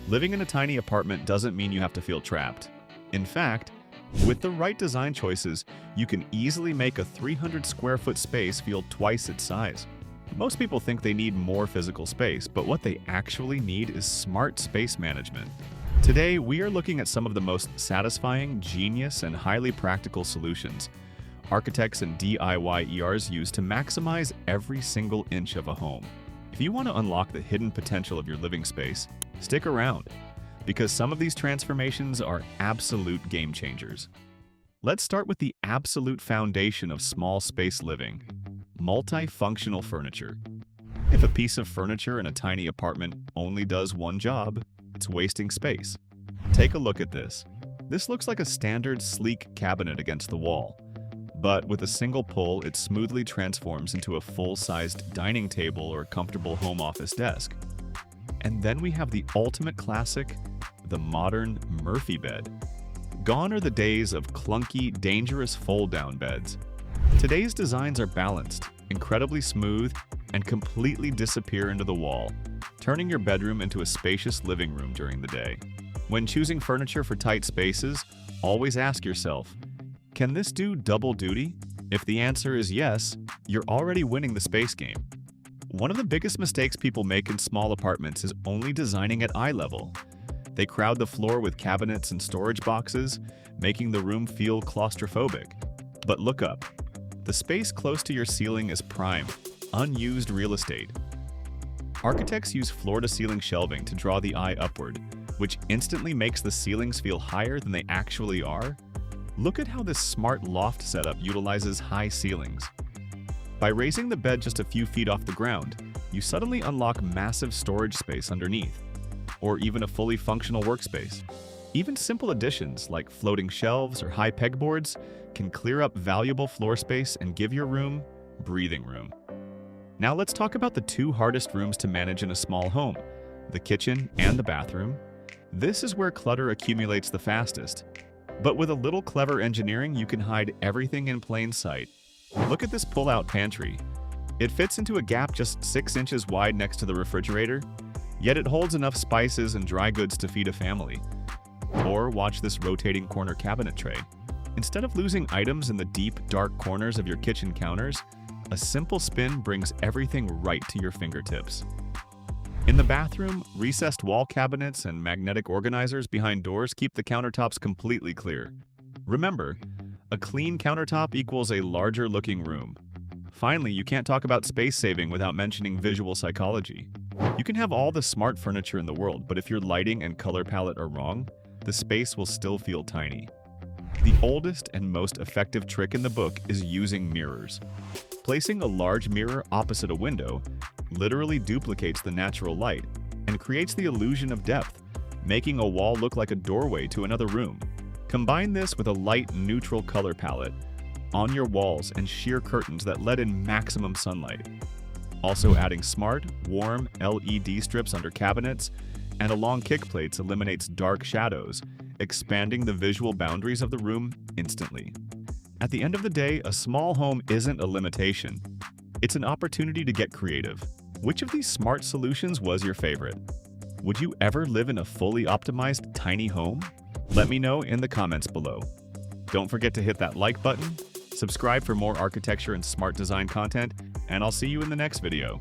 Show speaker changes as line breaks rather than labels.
Living in a tiny apartment doesn't mean you have to feel trapped. In fact, with the right design choices, you can easily make a 300 square foot space feel twice its size. Most people think they need more physical space, but what they actually need is smart space management. Today, we are looking at some of the most satisfying, genius, and highly practical solutions architects and DIYers use to maximize every single inch of a home. If you want to unlock the hidden potential of your living space, stick around, because some of these transformations are absolute game changers. Let's start with the absolute foundation of small space living: multifunctional furniture. If a piece of furniture in a tiny apartment only does one job, it's wasting space. Take a look at this. This looks like a standard sleek cabinet against the wall, but with a single pull, it smoothly transforms into a full-sized dining table or comfortable home office desk. And then we have the ultimate classic, the modern Murphy bed. Gone are the days of clunky, dangerous fold-down beds. Today's designs are balanced, incredibly smooth, and completely disappear into the wall, turning your bedroom into a spacious living room during the day. When choosing furniture for tight spaces, always ask yourself, can this do double duty? If the answer is yes, you're already winning the space game. One of the biggest mistakes people make in small apartments is only designing at eye level. They crowd the floor with cabinets and storage boxes, making the room feel claustrophobic. But look up. The space close to your ceiling is prime, unused real estate. Architects use floor-to-ceiling shelving to draw the eye upward, which instantly makes the ceilings feel higher than they actually are. Look at how this smart loft setup utilizes high ceilings. By raising the bed just a few feet off the ground, you suddenly unlock massive storage space underneath, or even a fully functional workspace. Even simple additions like floating shelves or high pegboards can clear up valuable floor space and give your room breathing room. Now let's talk about the two hardest rooms to manage in a small home: the kitchen and the bathroom. This is where clutter accumulates the fastest. But with a little clever engineering, you can hide everything in plain sight. Look at this pull-out pantry. It fits into a gap just 6 inches wide next to the refrigerator, yet it holds enough spices and dry goods to feed a family. Or watch this rotating corner cabinet tray. Instead of losing items in the deep, dark corners of your kitchen counters, a simple spin brings everything right to your fingertips. In the bathroom, recessed wall cabinets and magnetic organizers behind doors keep the countertops completely clear. Remember, a clean countertop equals a larger-looking room. Finally, you can't talk about space saving without mentioning visual psychology. You can have all the smart furniture in the world, but if your lighting and color palette are wrong, the space will still feel tiny. The oldest and most effective trick in the book is using mirrors. Placing a large mirror opposite a window literally duplicates the natural light and creates the illusion of depth, making a wall look like a doorway to another room. Combine this with a light, neutral color palette on your walls and sheer curtains that let in maximum sunlight. Also, adding smart, warm LED strips under cabinets and along kick plates eliminates dark shadows, expanding the visual boundaries of the room instantly. At the end of the day, a small home isn't a limitation. It's an opportunity to get creative. Which of these smart solutions was your favorite? Would you ever live in a fully optimized tiny home? Let me know in the comments below. Don't forget to hit that like button, subscribe for more architecture and smart design content, and I'll see you in the next video.